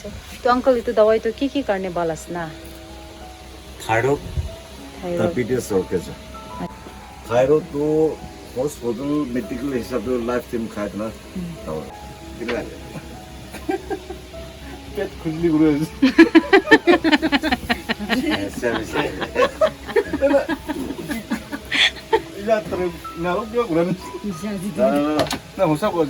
तो uncle itu dawai to ki karne balas na thyroid diabetes और कैसे thyroid तो हॉस्पिटल मेडिकल हिसाब से लाइफ टाइम खाया ना दवा कितना पेट खुजली गुरु ऐसा वैसे या तरह नालों क्या गुरु ना हो सब कुछ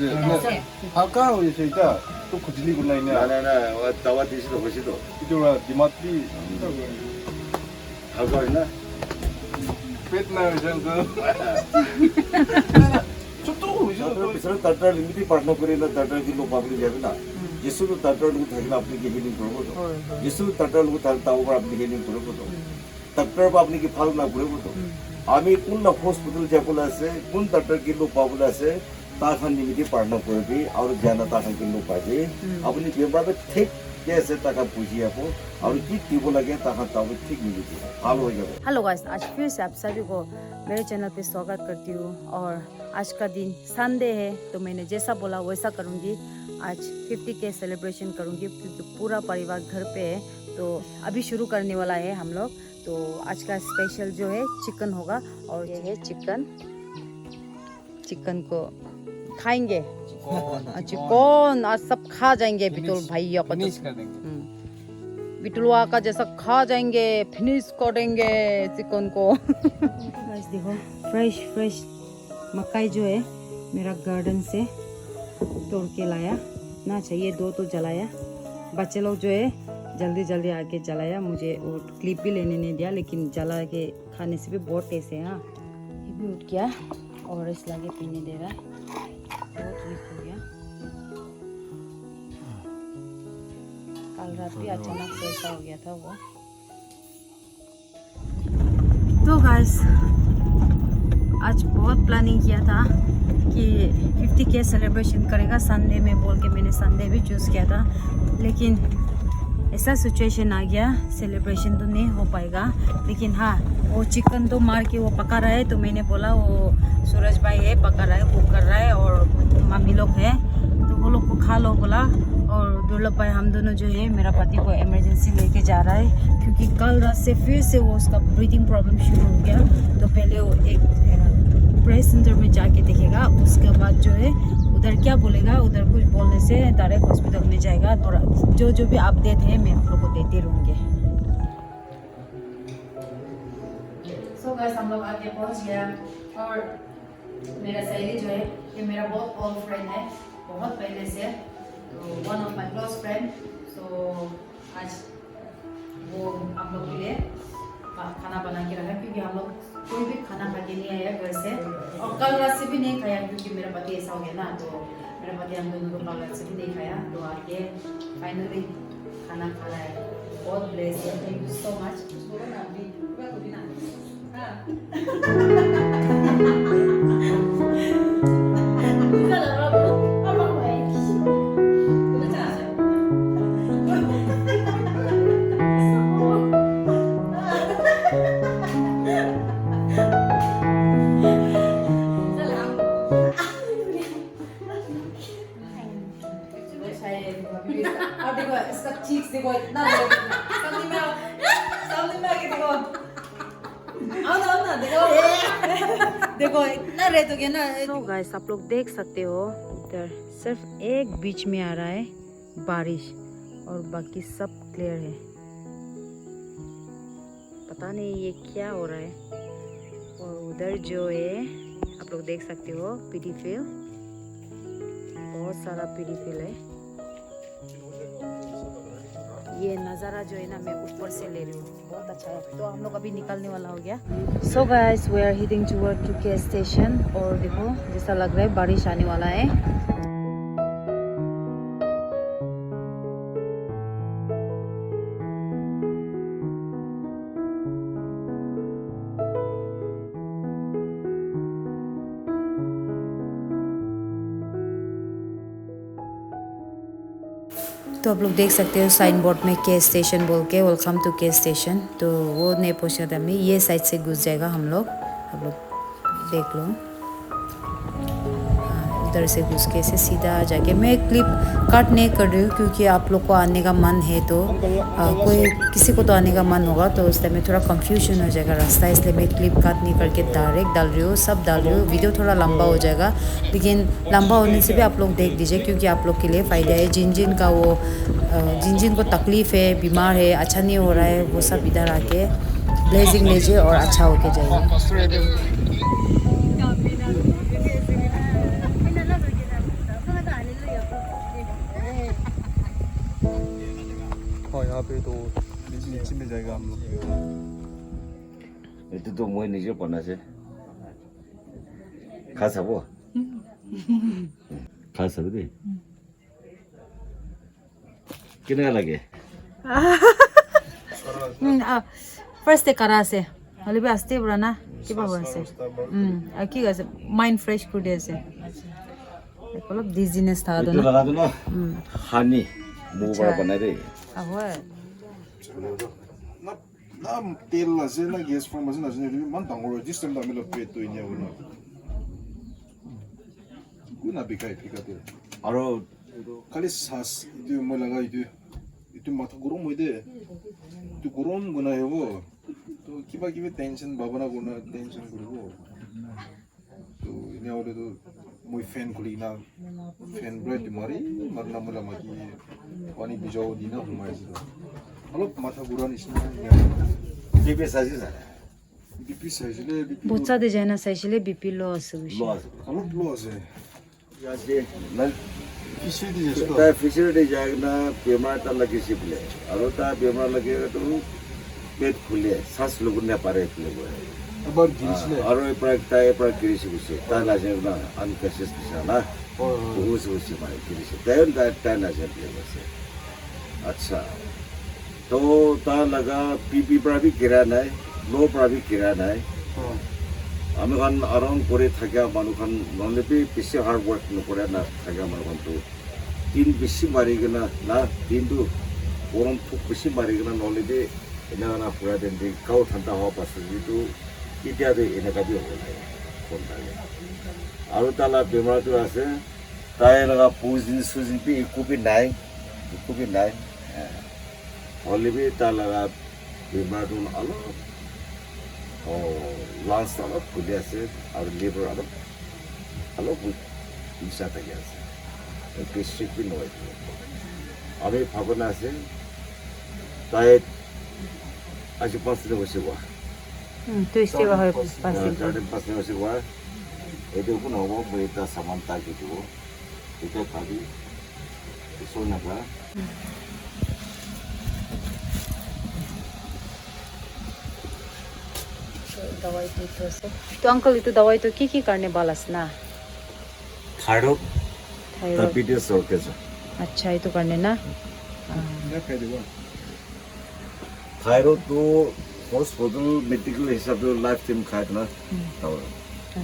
हाका हो जैसे इतना तो खुजली गुरु नहीं ना ना ना वो दवा दी तो खुशी तो itu lah dimati हल्का है ना पेट ना macam tu cukup डॉक्टर पिछले डॉक्टर लिमिटी पार्टनर करे ना डॉक्टर की लोग पब्लिक जावे ना जिसको तो डॉक्टर लोग थाकला अपनी के हेलिंग करो तो जिसको डॉक्टर लोग थाकता ऊपर अपनी हेलिंग करो तो डॉक्टर को अपनी की फाल ना करो तो आमी कुन ना हॉस्पिटल जापुला से कुन डॉक्टर की लोग पापुला से ताखान लिमिटी पार्टनर करे भी और जाना ताखान की लोग पाजे अपनी बेमार में ठीक कैसे ताका पूछी आपको और की टीबो लगे ताका ताऊ ठीक मिली थी हाल हो गया हेलो गाइस, आज फिर से आप सभी को मेरे चैनल पे स्वागत करती हूँ। और आज का दिन संडे है तो मैंने जैसा बोला वैसा करूँगी। आज 50K सेलिब्रेशन करूँगी क्योंकि पूरा परिवार घर पे है। तो अभी शुरू करने वाला है हम लोग। तो आज का स्पेशल जो है चिकन होगा और ये है चिकन को खाएंगे। चिकन आज सब खा जाएंगे बिटुल भैया को बिटुलवा का जैसा खा जाएंगे, फिनिश करेंगे चिकन को। गाइस देखो फ्रेश मकई जो है मेरा गार्डन से तोड़ के लाया ना चाहिए। 2 तो जलाया, बच्चे लोग जो है जल्दी आके जलाया। मुझे वो क्लिप भी लेने नहीं दिया, लेकिन जला के खाने से भी बहुत टेस्ट है। हाँ ये भी उठ गया और इस लागे पीने दे रहा है। बहुत वीक हो गया। कल रात भी अचानक से ऐसा हो गया था वो। तो गाइस आज बहुत प्लानिंग किया था कि 50K सेलिब्रेशन करेगा संडे में बोल के मैंने संडे भी चूज़ किया था, लेकिन ऐसा सिचुएशन आ गया सेलिब्रेशन तो नहीं हो पाएगा। लेकिन हाँ वो चिकन तो मार के वो पका रहा है, तो मैंने बोला वो सूरज भाई है पका रहा है, कुक कर रहा है और मम्मी लोग है तो वो लोग को खा लो बोला। और दुर्लभ भाई हम दोनों जो है मेरा पति को इमरजेंसी लेके जा रहा है क्योंकि कल रात से फिर से वो उसका ब्रीथिंग प्रॉब्लम शुरू हो गया। तो पहले वो एक प्रेस सेंटर में जाके देखेगा, उसके बाद जो है उधर क्या बोलेगा, उधर कुछ बोलने से डायरेक्ट हॉस्पिटल में जाएगा। तो जो भी अपडेट है मैं आप लोग को देते रहूँगी। सो गाइस हम लोग आगे पहुँच गया और मेरा सहेली जो है ये मेरा बहुत ओल्ड फ्रेंड है, बहुत पहले से, तो one of my close friend. So आज वो हम लोग के लिए खाना बना के रखा क्योंकि हम लोग कोई भी खाना खा के नहीं आया घर से और कल रात से भी नहीं खाया क्योंकि मेरा पति ऐसा हो गया ना। तो मेरा पति हम दोनों को कल रात से भी नहीं खाया, तो आके फाइनली खाना खा रहा है। बहुत ब्लेस है, थैंक यू सो मच। देखो इतना देखो इतना रेत हो गया ना। तो गाइस आप लोग देख सकते हो इधर सिर्फ एक बीच में आ रहा है बारिश और बाकी सब क्लियर है। पता नहीं ये क्या हो रहा है। और उधर जो है आप लोग देख सकते हो पीडी फील्ड, बहुत सारा पीडी फील्ड है। ये नज़ारा जो है ना मैं ऊपर से ले रही हूँ, बहुत अच्छा है। तो हम लोग अभी निकलने वाला हो गया। So guys we are heading toward 2K station और देखो जैसा लग रहा है बारिश आने वाला है। तो आप लोग देख सकते हो साइन बोर्ड में के स्टेशन बोल के, वेलकम टू के स्टेशन। तो वो नहीं पहुँचा था मैं, ये साइड से घुस जाएगा हम लोग, आप लोग देख लो। उधर से घुस के से सीधा जाके मैं क्लिप काट नहीं कर रही हूँ क्योंकि आप लोग को आने का मन है तो कोई किसी को तो आने का मन होगा तो उस टाइम में थोड़ा कंफ्यूजन हो जाएगा रास्ता, इसलिए मैं क्लिप काट नहीं करके डायरेक्ट डाल रही हूँ, सब डाल रही हूँ। वीडियो थोड़ा लंबा हो जाएगा लेकिन लंबा होने से भी आप लोग देख लीजिए क्योंकि आप लोग के लिए फ़ायदा है। जिन जिन का वो जिन जिन को तकलीफ़ है, बीमार है, अच्छा नहीं हो रहा है, वो सब इधर आके ब्लेजिंग लीजिए और अच्छा होके जाइए। हाँ यहाँ पे तो नीचे में जाएगा हम लोग। itu tuh mau nih siapa nasi? Khas apa? Khas apa deh? Kena lagi? First te kara se, hali be aste brana, kiba hua se? Aki gase mind fresh kur de se. Kalau dizziness tha Itu do na. lagi tuh no, honey, mau berapa nari? Ahwa. ना तेल लसे ना gas form मसे ना जने मन तंगो जिस time दा मिलो पेट तो इन्या उना कुना बिकाई पिकाते Aro खाली सांस itu mo लगा itu माथा गरम होइदे itu गरम गुना है वो तो किबा किबे टेंशन भावना गुना टेंशन करिवो तो इन्या ओले तो मोई फैन खुली ना फैन ब्रेड मारी मरना मला माकी पानी बिजाओ दिना हुमाय से अलग माथा गुरा निसना TV saja sah. बीपी साइजले BP Botsa de jana saishile BP low ase wish. Luas. अलग लॉस है Ya je, nal किसी दी जैसा kita facility jaga na bemar ta lagi sih bule. Aro ta bemar lagi tu pet khule, sas logun ne pare khule. अब गिरसले Aro iprak kiri sih buse. Ta lagi na unconscious bisa na. Bahus sih mai kiri sih. Tayon ta lagi buse. अच्छा तो ता लगा PP पर भी गिरा नहीं लो पर भी गिरा नहीं हमें खान आराम करे थका मानु खान नॉले भी पिछे हार्ड वर्क न करे ना थका मानु खान तो तीन पिछे मारी गना ना तीन तो orang tuh पिछे मारी गना नॉले भी इन्हें ना पूरा दिन भी काउ ठंडा हुआ पास तो इत्यादि इन्हें का भी हो गया कौन ताले आरो ताला बीमार तो ऐसे ताये लगा पूजिन सुजिन भी इको भी नहीं Oleh itu talaga bimadun alam, lungs alam, kuliah se, atau liver alam bisa terjadi. Itu sifat noy. Abi pabana se, tay aja pasti tu bersih. Tu istiwa hoy pasti. Jadi pasti bersih. Itu pun awak berita samanta gitu. Itu tadi, itu naga. दवाई तो से तो uncle ये तो दवाई तो की करने वालास ना thyroid diabetes और कैसे अच्छा ये तो करने ना थायराइड तो हॉस्पिटल मेडिकल हिसाब से लाइफ टाइम खाए ना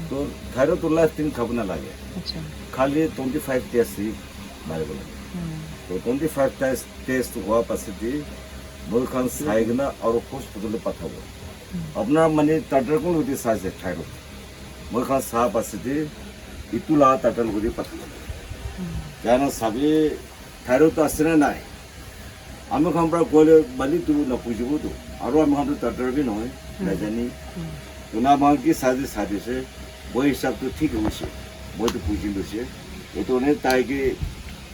तो थायराइड तो लाइफ टाइम खाना लगे अच्छा खाली 25 टेस्ट ही मारे बोले तो 25 टेस्ट हुआ पासिटी मुल्कान साइगना और हॉस्पिटल पता हुआ अपना मने टटर को लुटी साज है थायराइड मुल्कान साफ पासिटी इतुला टटर लुटी पता क्या ना सभी थायराइड तो असर नहीं हमें कहाँ पर कोले बनी तू ना पूछो तो आरो हम तो टटर भी नहीं लजानी तो ना मांग की साजे से वो हिसाब तो ठीक है उसे वो तो पूछी उसे ये तो उन्हें ताई के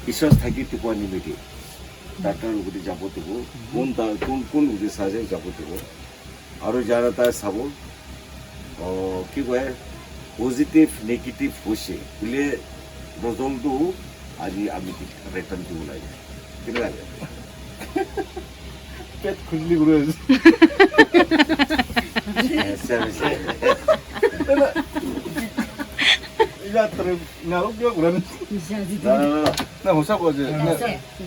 विश्वास था कि तुको नहीं बेटी टटर लुटी जापो तुको कौन लुटी साजे जापो तुको आरो जाना था सबो और क्या हुआ पॉजिटिव नेगेटिव होशे इसलिए रिजल्ट तो आज ही आमी की रिटर्न की बुलाई कितना है पेट खुजली गुरु ऐसा इला तरह नारो क्या गुरु ना होसा को जे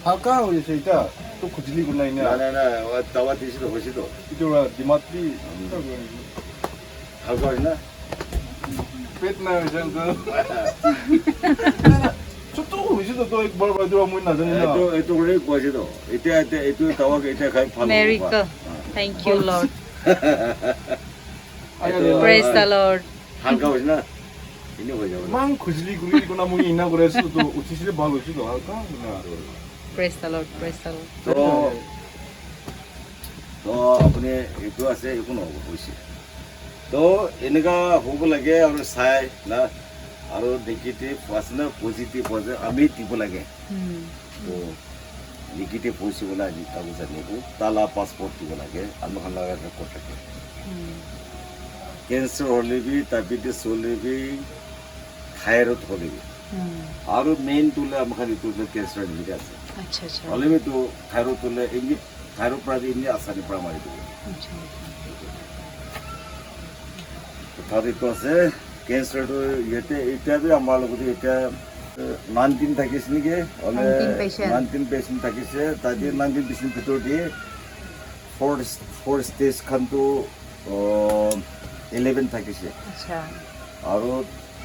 हाका हो जे इता तो खुजली गुरु नहीं ना वो दवा तीसी तो होशी तो इतोरा दिमाग भी हल्का है ना पेट ना जंग तो होशी तो एक बार बार जो मुझे ना जाने ना itu boleh gua sih tu itu tawa kita kayak palu America thank you Lord praise the Lord hangkau sih na এনে হৈ যাব ইমান খুজলি গুলি কোনা মই ইনা কৰি আছো তো উঠিছিলে ভাল হৈছে তো আৰু কা প্ৰেছ তলত প্ৰেছ তলত তো আপুনি এইটো আছে একো নহ'ব হৈছে তো এনেকুৱা হ'ব লাগে আৰু চাই না আৰু নেগেটিভ আছে না পজিটিভ আছে আমি দিব লাগে তো নেগেটিভ হৈছে বোলে আজি কাগজ আনিব তালা পাছপৰ্ট দিব লাগে আমাৰ লগা ৰেকৰ্ড থাকে কেঞ্চাৰ হ'লে বি ডায়েবেটিছ হ'লে বি থাইৰয়ড হ'লে বি আৰু মেইন তোলে আমাৰ এইটো কেঞ্চাৰ নিবিড় আছে আচ্ছা আচ্ছা হ'লে বি তো থাইৰয়ড তোলে এনে থাইৰয়ড পৰা এনে আচানি পৰা মাৰি দিব তথাপিতো আছে কেঞ্চাৰটো ইয়াতে এতিয়া বি আমাৰ লগতে এতিয়া 19 থাকিছে নেকি 19 পেচেণ্ট থাকিছে তাতে 19 পেচেণ্ট ভিতৰতে 4 ষ্টেজ খানটো 11 থাকিছে আচ্ছা আৰু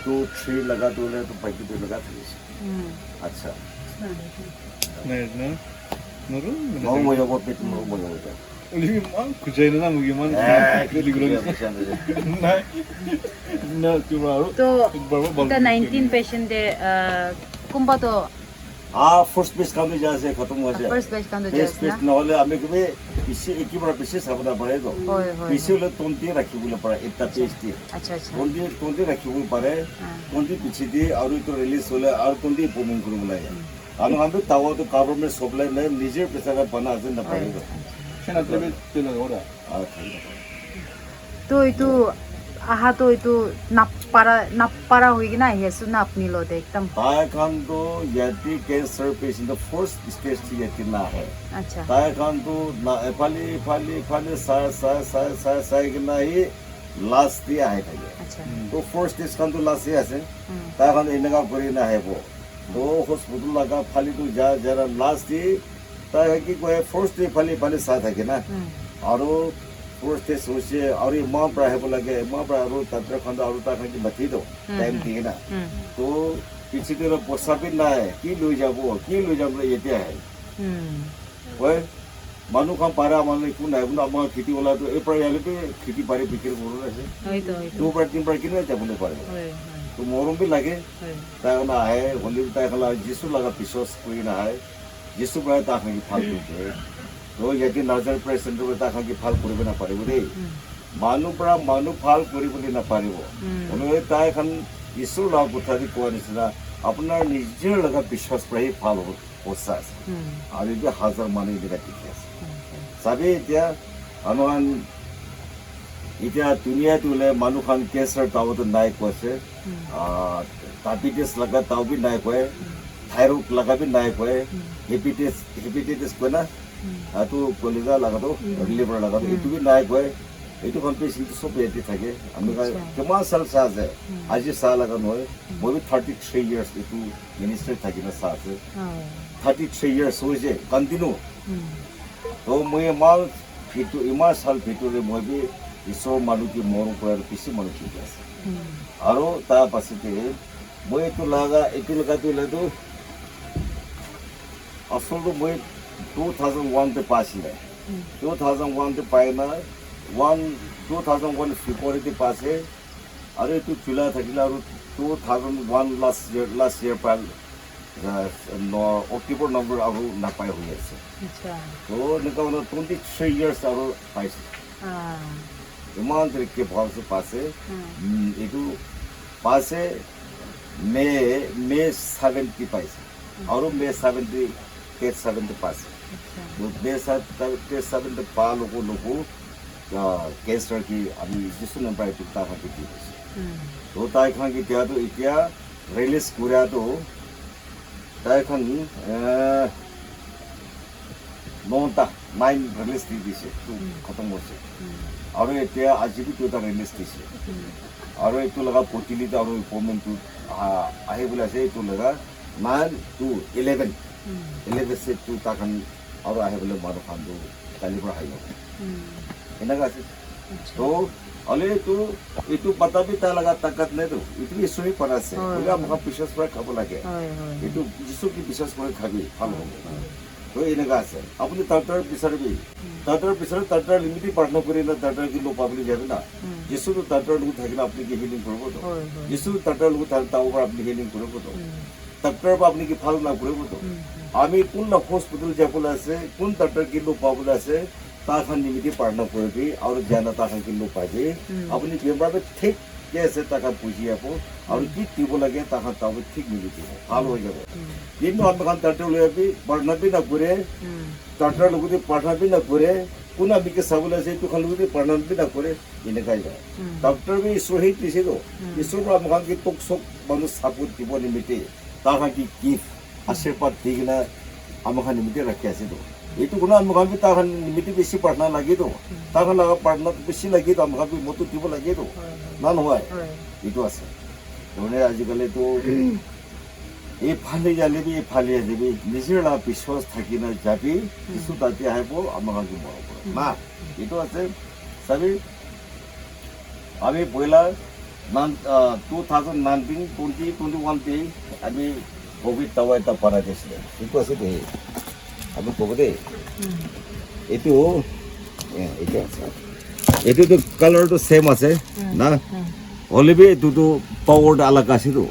2-3 লগাটো হ'লে তো বাকী 2 লগা থাকিছে আচ্ছা নাই না নৰু নৰম হৈ যাব পেট নৰম হৈ যাব লিবি মান খুজাই না মোক ইমান খুলি গুলি নাই না কিবা আৰু তো একবাৰ এটা 19 পেশেন্টে কোনবাটো ফাৰ্ষ্ট পেজ কাম যা আছে খতম হৈছে ফার্স্ট বেচ কান্দ পেজ জাস্ট না নহ'লে আমি কবি পিছে একেবাৰে পিছে চাব পাৰে তো হয় হয় পিছে হ'লে তন্তি ৰাখিবলৈ পাৰে এটা পেজ দিয়ে আচ্ছা আচ্ছা তন্তি ৰাখিব পাৰে তন্তি পিছে দিয়ে আৰু এইটো ৰিলিজ হ'লে আৰু তন্তি ইম্প্ৰুভমেণ্ট কৰিব লাগে আৰু আমি তাৱাটো গভৰ্ণমেণ্ট চবলাই নাই নিজে পেচাৰে বনা আছে নাপাৰিব সেনা তেবে তেলা ওৰা তো এইটো আহা তো এইটো নাপাৰা হৈ কিনে আহি আছো না আপুনি লতে একদম তাই খানটো ইয়াতে কেঞ্চাৰ পেচেণ্ট ফাৰ্ষ্ট ষ্টেজ ইয়াতে নাহে আচ্ছা তাই খানটো এফালে চাই কিনে আহি লাষ্ট দিয়ে আহি থাকে আচ্ছা তো ফাৰ্ষ্ট ষ্টেজ খানটো লাষ্টে আছে তাই খান এনেকুৱা কৰি নাহিব তো হস্পিটেল লগা ফালিটো যাৰা লাষ্ট দিয়ে তাই কি কয় ফাৰ্ষ্ট ডে ফালি চাই থাকে না আৰু ফাৰ্ষ্ট ডে হৈছে আৰু ইমান পৰা আহিব লাগে ইমান পৰা আৰু তাতে খান আৰু তাক বাতি দিওঁ টাইম দিয়ে না তো পিছতে পইচা নাই কি লৈ যাব এতিয়া আহে হয় মানুহ কাম পাৰে মানুহ একো নাই বোলে আমাৰ খেতি ওলাটো এই পৰা ইয়ালৈকে খেতি বাৰী বিক্ৰী কৰোঁ আছে তোৰ পৰা তিন পৰা কিনে যাবলৈ পাৰে তো মৰম বি লাগে তাই কাৰণে আহে হ'লেও তাই খালা যিচু লগা পিছত কৰি নাহে যিচু পৰা তাক ভাল কৰিছে তো ইয়াতে নাৰ্জাৰী পেচেণ্টৰ তাক ভাল কৰিব নাপাৰিব দেই মানুহ পৰা মানুহ ভাল কৰিবলৈ নাপাৰিব হ'লেও তাই এখন ঈশ্বৰৰ লগা কথা দি কোৱা নিচিনা আপোনাৰ নিজৰ লগা বিশ্বাস পৰাই ভাল হ'ব পইচা আছে আৰু এতিয়া হাজাৰ মানুহ এতিয়া টিকি আছে চাবি এতিয়া মানুহখন এতিয়া দুনিয়াত ওলে মানুহখন কেঞ্চাৰ তাৱতো নাই কৈছে ডায়েবেটিছ লগা তাও বি নাই কয় থাইৰয়ড লগা বি নাই কয় হেপাটাইটিছ কয় না এইটো কলিজা লগাটো লিভাৰ লগাটো এইটো বি নাই কয় এইটো পেচেণ্টটো চব ইয়াতে থাকে আমি কিমান চাল চাহ আছে আজি চাহ লগা নহয় মই 33 years এইটো মিনিষ্টাৰ থাকি না চাহ আছে 33 years হৈছে কণ্টিনিউ তো মই ইমান চাল ভিতৰে মই বি ঈশ্বৰৰ মানুহকে মৰম কৰাৰ পিছে মানুহ ঠিক আছে আৰু তাৰ পাছতে মই এইটো লগাটো হ'লেতো আচলতে মই 2001 পাইছিলে 2001 পাই না 2001 ফেব্ৰুৱাৰীতে পাইছে আৰু এইটো জুলাই থাকিলে আৰু 2001 লাষ্ট ইয়াৰ পৰা অক্টোবৰ নম্বৰ আৰু নাপাই হৈ আছে তো এনেকুৱা মানে 23 years আৰু পাইছে ইমান তৰিকে ভালছে পাইছে এইটো পাইছে মে 70 পাইছে আৰু মে 70 পাইছে মে 70 পা লোকো কেঞ্চাৰ কি আমি যিটো নম্বৰ এইটো তাক দি দিছে তো তাইখন এতিয়া ৰিলিজ কৰাটো তাইখন 9 ৰিলিজ দি দিছে খতম হৈছে আৰু এতিয়া আজি বি এটা ৰিলিজ দিছে আৰু এইটো লগা প্ৰতিলিত আৰু ইম্প্ৰুভমেণ্টটো আহিবলৈ আছে এইটো লগা 9 to 11 ছেটটো তাক আৰু আহিবলৈ মানুহ খানটো কালিৰ পৰা আহি যাব এনেকুৱা আছে তো হ'লে এইটো পাতাবি তাৰ লগা তাকাত নাইতো এইটো ঈশ্বৰী পৰা আছে বোলে আমাক বিশ্বাস কৰি খাব লাগে এইটো যিটো কি বিশ্বাস কৰি খাবি ভাল হ'ব তো এনেকা আছে আপুনি তাৰ বিচাৰিবি তাৰ লিমিটেড পাৰ্টনাৰ কৰিলে তাৰ কিন্তু পাবলৈ যাবে না যিটো তাৰ লগত থাকিলে আপুনি কি হিলিং কৰিব তো যিটো তাৰ লগত থাকিলে তাৰ ওপৰত আপুনি হিলিং কৰিব তো তাৰ আপুনি কি ভাল না কৰিব তো আমি কোন হস্পিটেল যাবলৈ আছে কোন তাৰ কিন্তু পাবলৈ আছে তাখন লিমিটেড পাৰ্টনাৰ কৰিবি আৰু জানা তাখন কিন্তু পাবি আপুনি বেমাৰ ঠিক আছে টাকা বুঝি যাব আৰু কি দিব লাগে তাখন তাও ঠিক মিলি দিব ভাল হৈ যাব কিন্তু আপনার তারটা লই যাবি পার্টনারবি না করে তারটার লগতে পার্টনারবি না করে কোন আবিকে সাবলে আছে তো খালি লগতে পার্টনারবি না করে এনেকাই যায় ডক্টর বি ঈশ্বর হে দিছে তো ঈশ্বর আমাকে কি তোক সব মানুষ সাপোর্ট দিব নিমিতে তাহা কি গিফট আশীর্বাদ দি না আমাকে নিমিতে রাখি আছে তো এইটো কোনো আমাকে তাহান নিমিতে বেশি পার্টনার লাগে তো তাহান লাগা পার্টনার বেশি লাগে তো আমাকে মতো দিব লাগে তো না নহয় এইটো আছে মানে আজিকালি তো এই ফালে যাবি এই ফালে যাবি নিজের বিশ্বাস থাকি না যাবি কিছু তাতে আহিব আমাকে মৰম কৰে না এইটো আছে চাবি আমি পয়লা 2019-2021 আমি কোভিড টাৱা এটা পাৰা দিছিলে এইটো আছে দেই আমি ক'ব দেই এইটো আছে এইটোতো কালাৰটো সেম আছে না অলৰেডি এইটোতো পাৱাৰ আলাগ আছে তো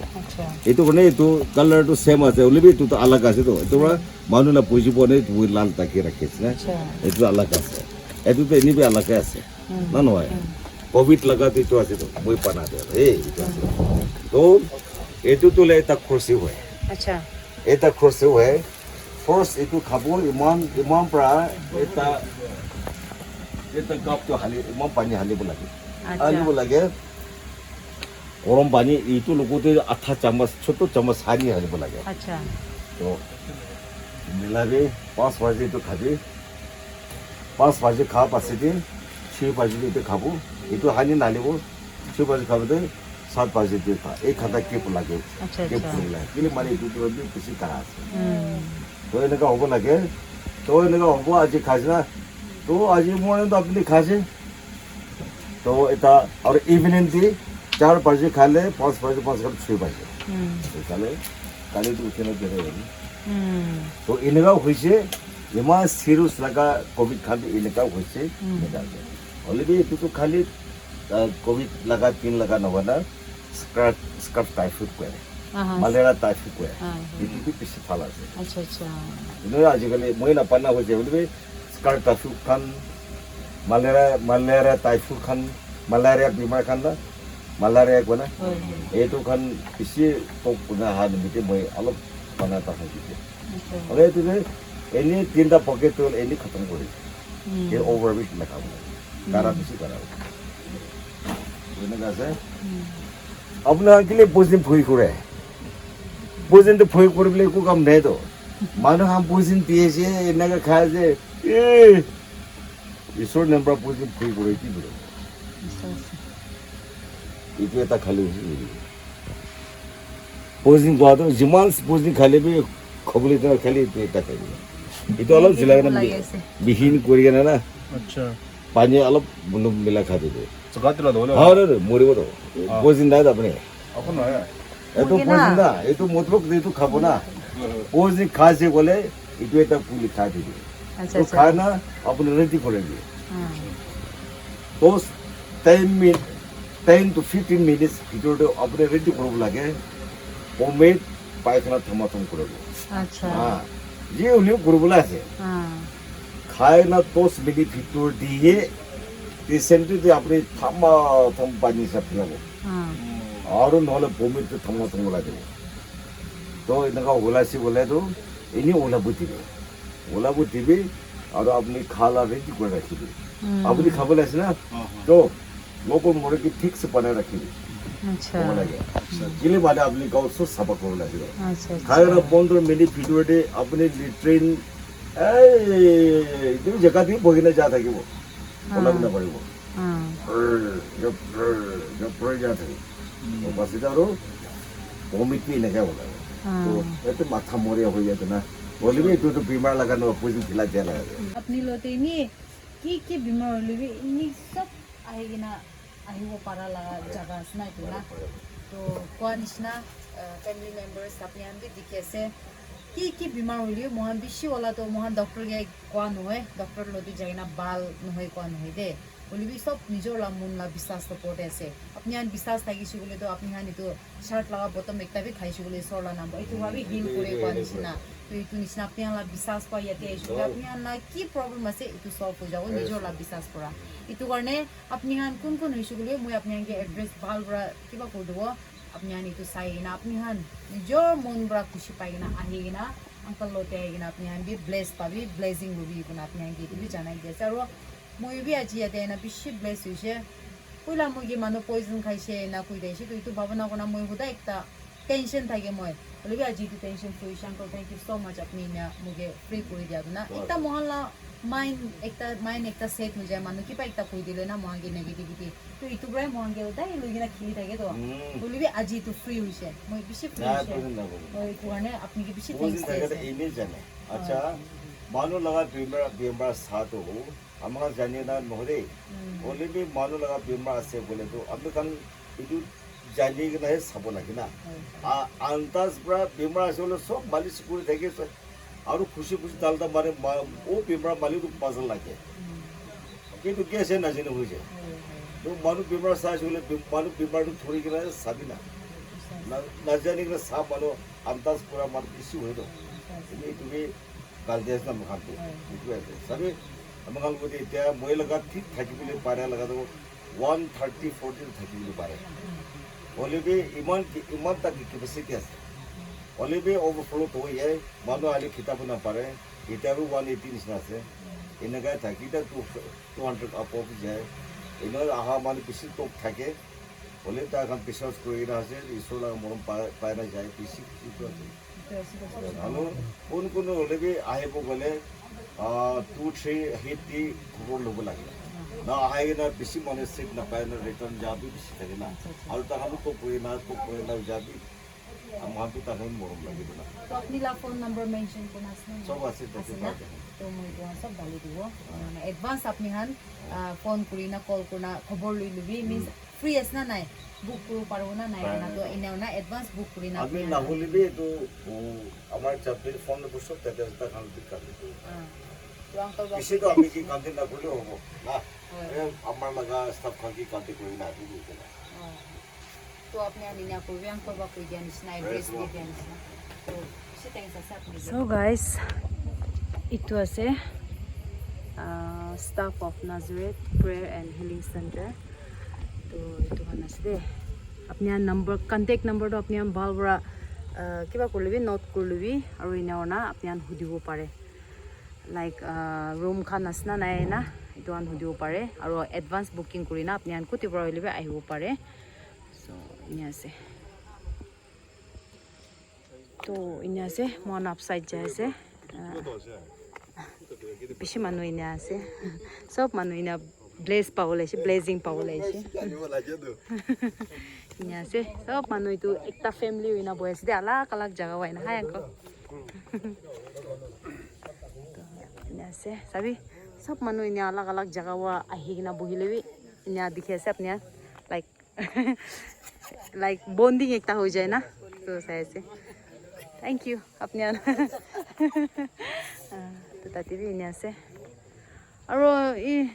এইটো মানে এইটো কালাৰটো সেম আছে অলৰেডি এইটোতো আলাগ আছে তো এইটো মানুহ না বুজি পোৱা নাই তুই লাল তাকি ৰাখিছে না এইটো আলাগ আছে এইটোতো এনেবি আলাগে আছে না নহয় কোভিড লাগাত এইটো আছে তো মই পানা দে এইটো আছে তো এইটোতো এটা খৰচি হয় আচ্ছা এটা খৰচি হয় ফাৰ্ষ্ট এইটো খাব ইমান পৰা এটা কাপটো হালি ইমান পানী হালিব লাগে গরম পানি এইটো লগতে 8 চামচ ছোট চামচ সানি হালিব লাগে আচ্ছা তো মিলাবি 5 বাজে তো খাবি 5 বাজে খা পাছে দিন 6 বাজে তো খাবো এইটো হানি নালিব 6 বাজে খাবো 7 বাজে দিয়ে খা এই খাতা কেপ লাগে আচ্ছা কেপ আচ্ছা লাগে কিন্তু মানে এইটো তো বেশি কাৰা আছে তো এনেকা হ'ব লাগে তো এনেকা হ'ব আজি খাইছ না তো আজি মৰ্নিং তো আপুনি খাইছে তো এটা আৰু ইভিনিং দি 4 बजे खा ले 5 बजे 6 बजे काले तो उठे दे तो इनका हुई इमान सीरियस लगा कोविड खाली इनका हुई ऑलरेडी तो खाली कोविड लगा 3 लगा ना स्कर्फ टाइफाइड को मलेरिया टाइफाइड को ये भी पीछे फाला से अच्छा अच्छा इन्हें आजकल मैं ना पन्ना हो जाए scarf typhoid Khan malaria typhoid Khan malaria बीमार खान ना malaria ko na eto kan isi tok na han bite moi alop bana ta ha bite ale to ne eni tinda pocket to eni khatam kori ye overweight na kamu kara bisi kara ena gase apna kile bojin phoi kore bojin to phoi koribile ko kam nei to manu ham bojin diye ena ka khaye je isor number bojin phoi kore ki bolo itu eta khali posing gua to jiman posing khali be khobli to khali itu eta khali itu alop silaga na bihin kori na na अच्छा pani alop bunum mila khade de सगाते ला दोले ha re mori bo posing da apne अपन ना eto posing da eto motlok de to khabo na posing khase bole itu eta puli khade de अच्छा तो खाना अपने ready करेंगे तो 10 to 15 minutes ভিতৰতে আপুনি ready কৰিব লাগে হোমমেড পায়খানা থমাথম কৰিব আচ্ছা যে উলিও কৰিবলৈ আছে খাই না 10 মিনিট ভিতৰ দিয়ে ৰিসেন্টলি আপনি থম পানি সাপিয়াবো আৰু নহলে বমিটো থম লাগে তো এনেকা ওলাইছে বলে তো এনে ওলাব দিবি আৰু আপনি খালা রেডি করে রাখিবি আপনি খাবলৈ আছে না তো लोगों मोरे की ठीक से बना रखिए अच्छा गिले वाले अपने गाँव से सबक हो लगे अच्छा खाए ना 15 मिनट वीडियो दे अपने ट्रेन जो जगह थी भोगने जाता कि वो बोला ना पड़े वो जब जाते वो बस इधर हो वोमिट भी नहीं क्या बोला तो ऐसे माथा मोरिया हो जाता ना बोले भी तो बीमार लगा ना पोजिशन खिला जाना अपनी लोटे नहीं की बीमार हो लगे इन्हीं सब आएगी ना আহিব পাৰা লাগা জাগা আছে না তো কোৱা নিচিনা ফেমিলি মেম্বাৰ্ছ আপুনি আমি দেখি আছে কি বিমাৰ হ'লেও মহান বেছি ওলাতো মহান ডক্টৰ গে কোৱা নহয় ডক্টৰ লদি যায় না বাল নহয় কোৱা নহয় দে বলিবি সব নিজৰ লা মন লা বিশ্বাস ওপৰতে আছে আপুনি আন বিশ্বাস থাকিছে বলে তো আপুনি আন এটো শার্ট লাগা বটম একটা বি খাইছে বলে সরলা নাম এটো ভাবি হিল করে কোৱা নিচিনা তো এটো নিচিনা আপুনি আন লা বিশ্বাস পাই ইয়াতে আইছো আপুনি আন লা কি প্ৰব্লেম আছে এটো সলভ হৈ যাব নিজৰ লা বিশ্বাস কৰা এটো কাৰণে আপুনি আন কোন হৈছো বলে মই আপুনি আনকে এড্ৰেছ ভাল পৰা কিবা কৈ দিব আপনি আনি তো চাই না আপনি হান নিজর মন বড় খুশি পাই না আহি না अंकल लोटे आएगी ना अपने यहाँ भी ब्लेस पावी ब्लेसिंग भी बना अपने यहाँ की भी जाना ही जैसे और मैं भी आज ये देना बिशी ब्लेस हुई है कोई ला मुझे मानो पॉइजन खाई से ना कोई देशी तो इतो भावना को ना मैं खुदा एक ता टेंशन था कि मैं बोले भी आज ये tension free uncle thank you so much अपनी ना मुझे फ्री पूरी दिया ना एक ता मोहल्ला माइंड एक ता सेट हो जाए मानो कि पा एक ता कोई दिले ना मोहंगे नेगेटिविटी तो इतो बड़ा मोहंगे होता है लोग ना खिली था के तो बोले भी आज ये तो फ्री हुई है मैं बिशी फ्री है और कोने अपनी की बिशी थैंक्स है इमेज जाने अच्छा मानो लगा बीमार साथ हो हमारा जाने ना नोरे बोले भी मानो लगा बीमार से बोले तो अब कल इतो जाने के नहीं सब लगे ना अंताज बड़ा बीमार से बोले सब मालिश पूरी थे के और खुशी खुशी डालता मारे वो बीमार मालिक को पसंद लगे कि तो कैसे ना जाने हो जाए तो मानो बीमार साथ बोले मानो बीमार तो थोड़ी के ना सादी ना जाने के साफ मानो अंताज पूरा मार किसी हुए तो ये तुम्हें काल देश ना मकान तो सभी मकान को देते हैं मोए लगा ठीक थकी भी ले पारे लगा तो 130-40 थकी भी ले पारे बोले भी इमान तक की कैपेसिटी है बोले भी ओवरफ्लो तो ये मानो आले किताब ना पारे किताब 180 निशना से इन्हें क्या था किताब 200 अप हो जाए इन्हें आहा मानो किसी तो थके बोले तो अगर पिछड़ कोई ना से इसोला मोरम पाए ना जाए किसी तो हेलो कौन बोले भी आए वो बोले 2-3 हिट दी खबर लोगों लगे ना आएगा ना किसी मने सिक ना पाए ना रिटर्न जा भी किसी तरह ना और तक हम तो कोई ना जा भी हम वहाँ पे तक हम मोरम लगे ना तो अपनी ला फोन नंबर मेंशन करना है सब ऐसे ना तो मैं तो सब डाली दूँगा एडवांस अपनी हान फोन करी ना कॉल करना खबर ले लूँगी मीन्स फ्री है ना नहीं बुक करो पारो ना नहीं ना तो इन्हें ना एडवांस बुक करी ना अभी ना होली भी तो हमारे चैप्टर फोन में पूछो तब तक हम भी कर देते तो अंकल किसी तो अभी की कांटे ना बोले हो ना हमारा लगा स्टाफ खान की कांटे कोई ना भी नहीं चला तो अपने अनिया को भी अंकल बाप को दिया निश्चित एड्रेस भी दिया निश्चित तो इसी तरह से अपने so guys itu ase staff of Nazareth Prayer and Healing Center तो itu kan ase de अपने नंबर कांटेक्ट नंबर तो अपने ভাল বড় কিবা করলবি নোট করলবি আর ইনা না আপনি হুদিব পারে লাইক রুম খান আসনা নাই না এটো আন হুদিব পারে আর এডভান্স বুকিং করি না আপনি আন কুতি বড় হইলবি আইব পারে সো ইনি আছে তো ইনি আছে মন আপসাইড যায় আছে বেশি মানুহ ইনি আছে সব মানুহ ইনা ব্লেজ পাওলাইছে ব্লেজিং পাওলাইছে ini ase सब manu itu ekta family hoina boy ase de alak alak jaga hoina hai uncle ini ase sabi सब manu ini alak alak jaga wa ahi kina bohilebi ini dikhe ase apne like bonding ekta ho jaye na to sai ase thank you apne to tati bi ini ase aro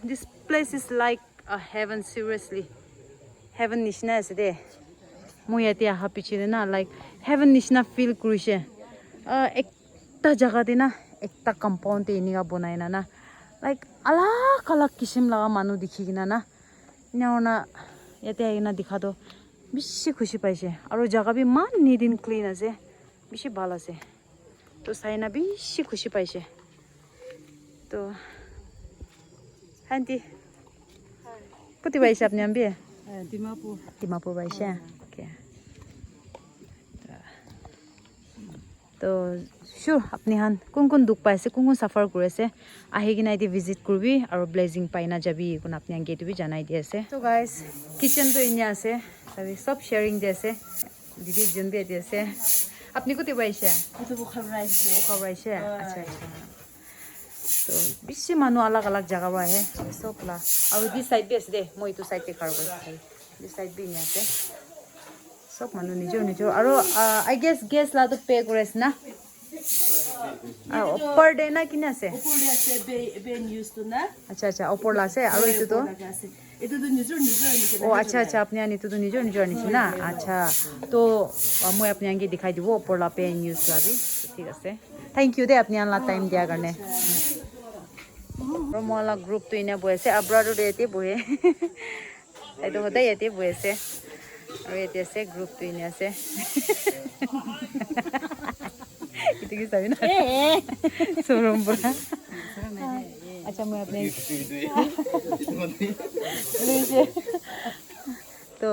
this place is like a heaven seriously heaven nishna ase de moi ate aha pichine na like heaven nishna feel kurise ekta jaga de na ekta compound te iniga bonai na like alak alak kisim laga manu dikhi kina na naona ate aina dikha do bishi khushi paise aro jaga bi man neat and clean ase bishi bhal ase to sai na bishi khushi paise to auntie puti paise apni ambi Dimapur baisha okay तो sure अपने हान कौन दुख पाइसे कौन सफर करे आहि किना इति विजिट करबी और ब्लेजिंग पाइना जाबी कोन अपने गेट भी जानाई दे से तो गाइस किचन तो इन्या से सभी सब शेयरिंग दे से दीदी जन भी दे से अपनी को तिबाइसे तो बुखार राइस अच्छा तो बिसे मानु अलग अलग जगह बा है सब ला और दिस साइड भी दे moi तो साइड पे कर दिस साइड भी इन्या से सब मानु निजो और आई गेस ला तो पे करेस ना per day na kina ase ওপৰতে আছে বে নিউজটো না acha acha opor la ase aru itu to এইটো তো নিজৰ নিকে oh acha acha apni ani tu nijor nijor nichi na acha to moi apni angi dikhai dibo opor la pe news la bi thik ase thank you de apni an la time dia karne romola group to ina boise abrado de te boye eto hoda yete boise aru yete se group to ina se itu ki sabi na sorom bora acha moi apne तो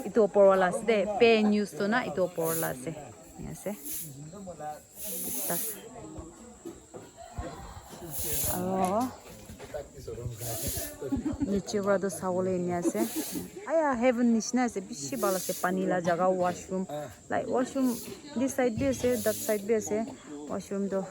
itu opor wala ase de pe news to na itu opor wala ase ase aro niche bra do sawole ni ase aya heaven nishna ase bishi bala se pani la jaga washroom like washroom this side bi ase that side bi ase washroom do